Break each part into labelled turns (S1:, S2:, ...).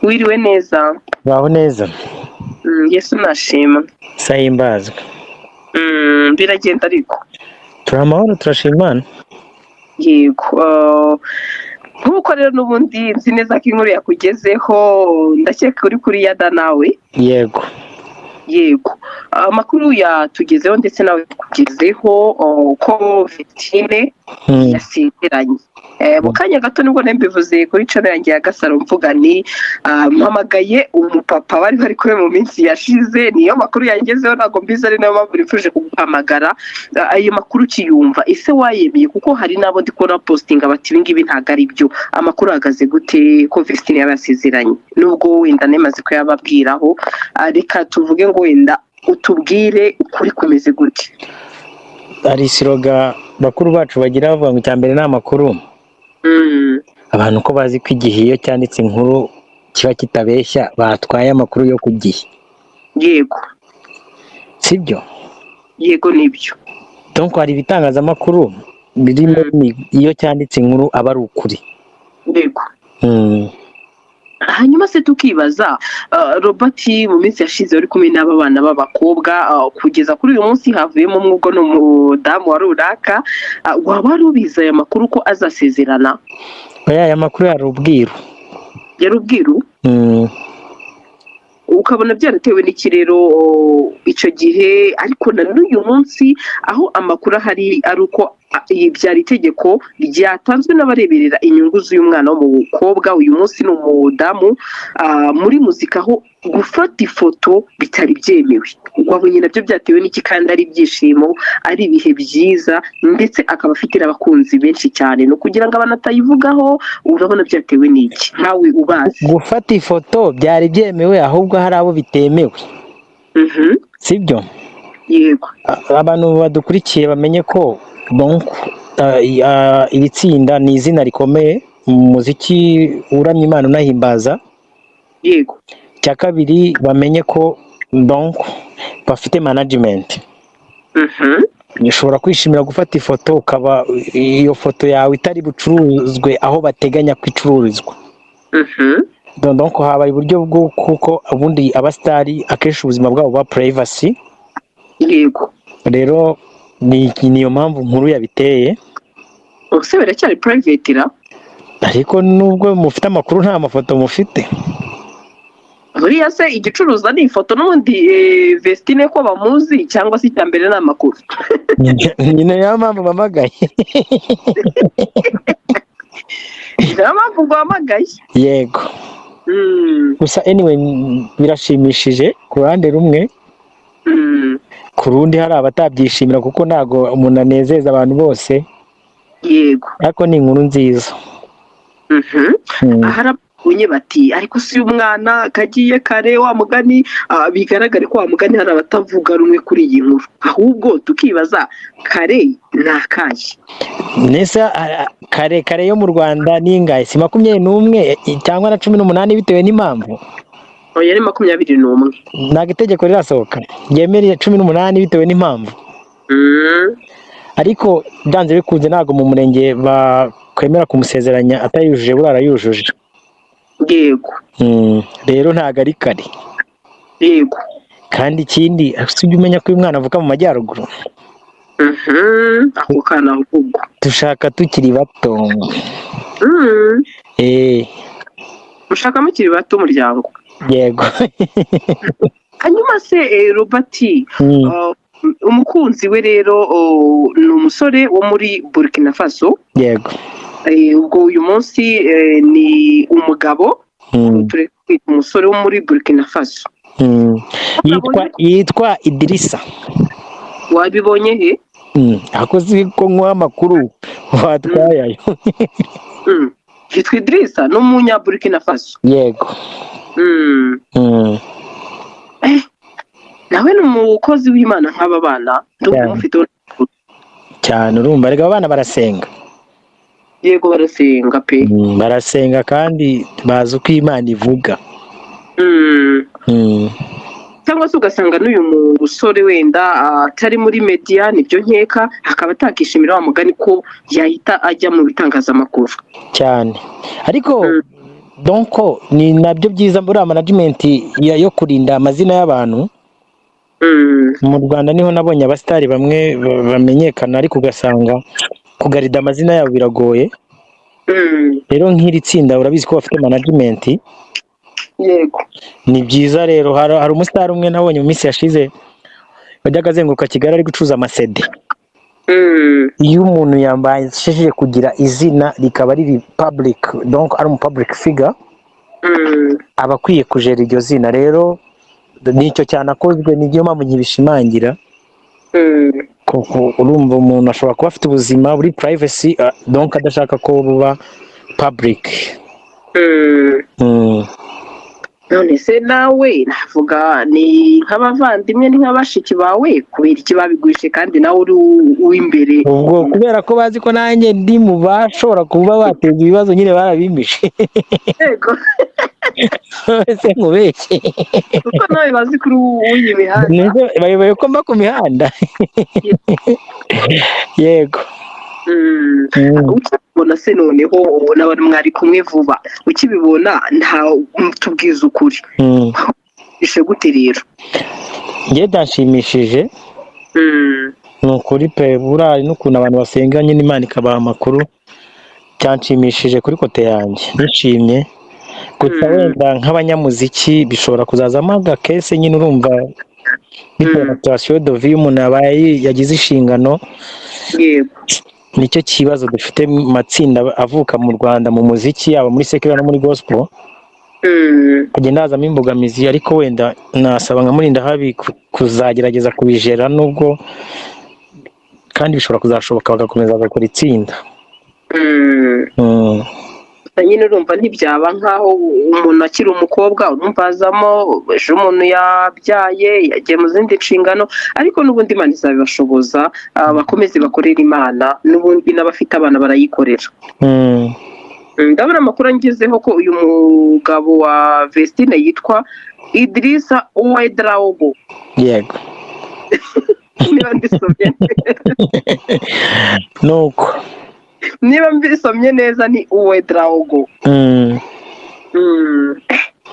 S1: Wiriwe neza.
S2: Baho neza.
S1: Yesu nashima.
S2: Sahimbazwe.
S1: Biragenda ariko.
S2: Turi amahoro turashima Imana.
S1: Yego. Nk'uko rero n'ubundi nzi neza ko inkuru yakugezeho, ndakeka uri kuri yada nawe.
S2: Yego.
S1: Yego. Amakuru yatugezeho ndetse nawe yakugezeho ko Vestine yasezeranye. Mu kanya gato nibwo nembivuze kuri channel yanjye ya Gasaro mvuga ni mpamagaye umupapa bari kure mu minsi yashize, niyo makuru yangezeho ntago mbizi ari nayo mpamvu nifuje kuguhamagara. Ayo makuru kiyumva ese wayemeye, kuko hari nabo ndi kubona posting bati ibingibi ntago ari byo. Amakuru ahagaze gute ko Vestine yabasezeranye? Nubwo wenda nemaze ko yababwiraho, reka tuvuge ngo wenda utubwire ukuri kumeze gute.
S2: Ari siroga bakuru bacu bagira bavuga ngo icyambere ni amakuru. Abantu ko bazi ko igihe iyo cyanditse inkuru kiba kitabeshya, batwaye amakuru yo ku gihe.
S1: Yego.
S2: Sibyo?
S1: Yego nibyo.
S2: Donc hari ibitangazamakuru birimo iyo cyanditse inkuru aba ari ukuri.
S1: Yego. Hanyuma se tukibaza, Robert mu minsi yashize uri kumwe n'aba bana b'abakobwa, kugeza kuri uyu munsi havuyemo umwugo n'umudamu wa runaka, waba rubiza aya makuru ko azasezerana?
S2: Aya makuru yari ubwiru.
S1: Yari ubwiru? Ukabona byaratewe n'iki rero icyo gihe, ariko na n'uyu munsi aho amakuru ahari ari uko byari itegeko ryatanzwe n'abareberera inyungu z'uyu mwana w'umukobwa. Uyu munsi ni umudamu muri muzika aho gufata ifoto bitari byemewe. Wabonye nabyo byatewe n'iki kandi ari ibyishimo, ari ibihe byiza, ndetse akaba afite abakunzi benshi cyane. No kugira ngo abantu atayivugaho, urabona byatewe n'iki nkawe ubazi?
S2: Gufata ifoto byari byemewe, ahubwo hari abo bitemewe. Sibyo?
S1: Yego.
S2: Abantu badukurikiye bamenye ko iri tsinda ni izina rikomeye mu muziki uramya Imana unahimbaza.
S1: Yego.
S2: Cya kabiri bamenye ko bafite management. Ushobora kwishimira gufata ifoto ukaba iyo foto yawe itari bucuruzwe aho bateganya kwicururizwa. Donc habaye uburyo bwo kuko ubundi abastari akenshi ubuzima bwabo ba privacy.
S1: Yego.
S2: Rero niyo mpamvu nkuru yabiteye.
S1: Ose biracyari private ra?
S2: Ariko nubwo mufite amakuru nta mafoto mufite.
S1: Buriya se igicuruza ni ifoto n'ubundi Vestine ko bamuzi, cyangwa se icyambere ni amakuru?
S2: Nyine ya mpamvu mpamagaye.
S1: Niyo mpamvu guhamagaye?
S2: Yego. Gusa anyway birashimishije ku ruhande rumwe. Ku rundi hari abatabyishimira kuko ntago umuntu anezeza abantu bose.
S1: Yego.
S2: Ariko ni inkuru nziza.
S1: Harabunye bati ariko si umwana kagiye kare wa mugani, bigaragare ko wa mugani hari abatavuga rumwe kuri iyi nkuru. Ahubwo tukibaza kare nakaye.
S2: Nesa kare yo mu Rwanda ni ingahe? Si 21 cyangwa na 18 bitewe n'impamvu?
S1: Oya ni 21.
S2: Ntago itegeko rirasohoka ryemereye 18 bitewe n'impamvu. Ariko byanze bikunze ntago mu murenge bakwemera kumusezeranya atayujuje burara yujuje.
S1: Yego.
S2: Rero ntago ari kare.
S1: Yego.
S2: Kandi ikindi usibye umenya ko uyu mwana avuka mu majyaruguru.
S1: Ako kana ahubwo
S2: Dushaka tukiri bato.
S1: Ushaka mukiri bato umuryango?
S2: Yego.
S1: Hanyuma se Robert, umukunzi we rero ni umusore wo muri Burkina Faso.
S2: Yego.
S1: Ubwo uyu munsi ni umugabo, turi kwita umusore wo muri Burkina Faso.
S2: Yitwa Idrissa.
S1: Wabibonye he?
S2: Akoze ko nkwa amakuru watwaye ayo.
S1: Yitwa Idrissa no munya Burkina Faso.
S2: Yego.
S1: Nawe ni umukozi w'Imana nk'aba bana, ndumufite
S2: cyane. Urumva rega abana barasenga.
S1: Yego barasenga pe.
S2: Barasenga kandi bazi uko Imana ivuga.
S1: Cyangwa se ugasanga n'uyu musore wenda atari muri media, nibyo nkeka, akaba atakishimira wa mugani ko yahita ajya mu bitangazamakuru
S2: cyane. Ariko donc ni nabyo byiza muri management yo kurinda amazina y'abantu. Mu Rwanda niho nabonye abasitari bamwe bamenyekana ariko ugasanga kugarida amazina yabo biragoye. Rero nk'iri tsinda urabizi ko bafite management.
S1: Yego.
S2: Ni byiza rero, hari umusitari umwe nabonye mu minsi yashize wajyaga azenguruka Kigali ari gucuruza amasede. Iyo umuntu yambashije kugira izina rikaba riri public, donc ari public figure, aba akwiye kujera iryo zina. Rero nicyo cyanakozwe, niyo mpamvu nkibishimangira. Urumva umuntu ashobora kuba afite ubuzima buri privacy, donc adashaka ko buba public.
S1: None se nawe navuga ni nk'abavandimwe ni nk'abashiki bawe, kubera iki babigurishe kandi nawe uri uw'imbere?
S2: Ubwo kubera ko bazi ko nanjye ndi mu bashobora kuba bateza ibibazo nyine barabimishe.
S1: Yego.
S2: Ese nkubeshye
S1: kuko nawe bazi kuri uw'iyi mihanda,
S2: bayoboye ko mba ku mihanda. Yego.
S1: Ukibona se noneho n'abari mwari kumwe vuba, ukibibona nta tubwiza ukuri, bishe gute rero?
S2: Njye byashimishije, ni ukuri pe, burari n'ukuntu abantu basenga nyine Imana ikabaha amakuru, cyanshimishije kuri kote yanjye, nishimye. Gusa wenda nk'abanyamuziki bishobora kuzazamo agakese nyine, urumva bitewe na situation de vie umuntu yabaye yagize inshingano.
S1: Yego.
S2: Nicyo kibazo dufite mu matsinda avuka mu Rwanda mu muziki, yaba muri secular no muri gospel. Kugenda hazamo imbogamizi, ariko wenda nasaba nka Murinda Habi kuzagerageza kubijera, nubwo kandi bishobora kuzashoboka bagakomeza bagakora itsinda.
S1: Nyine urumva ntibyaba nkaho umuntu akiri umukobwa urumva hazamo ejo umuntu yabyaye yagiye mu zindi nshingano, ariko n'ubundi Imana izabibashoboza, bakomeze bakorera Imana, n'ubundi n'abafite abana barayikorera. Ndabona amakuru angezeho ko uyu mugabo wa Vestine yitwa Idrissa Ouedraogo.
S2: Yego.
S1: Niba ndisomye
S2: nuko
S1: niba mbisomye neza ni Ouedraogo.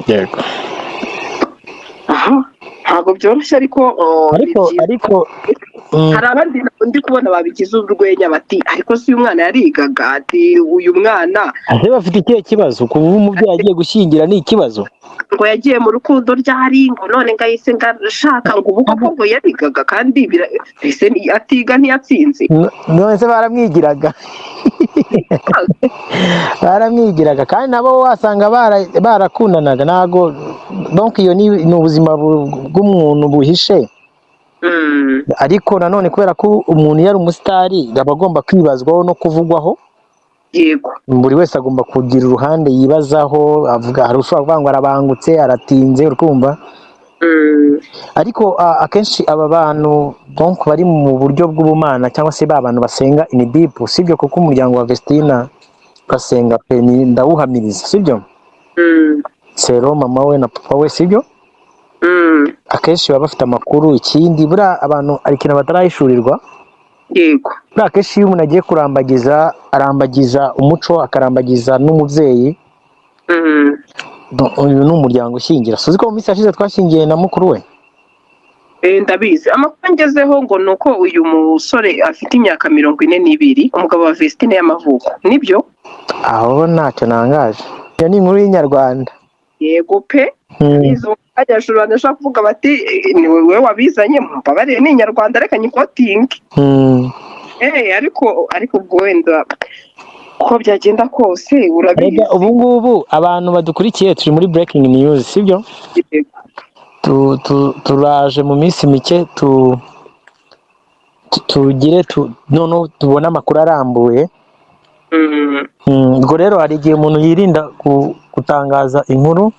S2: Yego.
S1: Ntabwo byoroshye, ariko hari abandi ndi kubona babigize urwenya bati ariko si uyu mwana yarigaga, ati uyu mwana
S2: ase bafite ikihe kibazo kuba umubyeyi agiye gushyingira ni ikibazo
S1: ngo yagiye mu rukundo ryari ngo none ngahise ngashaka ngo ubu koko yarigaga kandi ese atiga ntiyatsinze?
S2: none se baramwigiraga kandi nabo wasanga barakundanaga. Ntago donc iyo ni ubuzima bw'umuntu buhishe. Ariko nanone kubera ko umuntu yari umusitari aba agomba kwibazwaho no kuvugwaho.
S1: Yego.
S2: Buri wese agomba kugira uruhande yibazaho, avuga hari ushobora kuvuga ngo arabangutse, aratinze, urumva. Ariko akenshi aba bantu donc bari mu buryo bw'ubumana cyangwa se ba bantu basenga in deep, sibyo? Kuko umuryango wa Vestina basenga pe, ndawuhamiriza, sibyo? Sero mama we na papa we, sibyo? Akenshi baba bafite amakuru. Ikindi buriya abantu ari ikintu batarahishurirwa.
S1: Yego.
S2: Buriya akenshi iyo umuntu agiye kurambagiza, arambagiza umuco, akarambagiza n'umubyeyi. Uyu ni umuryango ushyingira. Suzi ko mu minsi yashize twashyingiye na mukuru we?
S1: Ndabizi. Amakuru angezeho ngo ni uko uyu musore afite imyaka 42, umugabo wa Vestine y'amavuko, nibyo?
S2: Aho ntacyo nangaje, iyo ni inkuru y'inyarwanda.
S1: Yego pe. Izo ajyashuru bandashaka kuvuga bati ni wewe wabizanye, mbabarire ni inyarwanda reka nyikotinge. Ariko ubwo wenda uko byagenda kose urabizi.
S2: Ubu ngubu abantu badukurikiye turi muri breaking news, sibyo? Turaje mu minsi mike tugire none tubona amakuru arambuye. Ubwo rero hari igihe umuntu yirinda gutangaza inkuru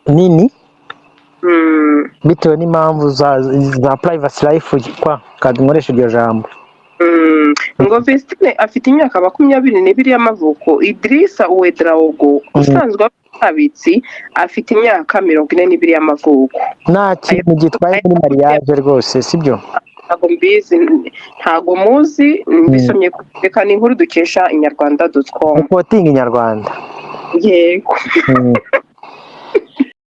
S2: nini bitewe n'impamvu za privacy life, kandi nkoresha iryo jambo.
S1: Ngo Vestine afite imyaka 22 y'amavuko. Idrissa Ouedraogo usanzwe abitsi afite imyaka 42 y'amavuko.
S2: Nta kintu gitwaye muri mariage rwose, sibyo?
S1: ntabwo mbizi ntabwo muzi mbisomye reka ni inkuru dukesha inyarwanda.com
S2: reporting inyarwanda
S1: yego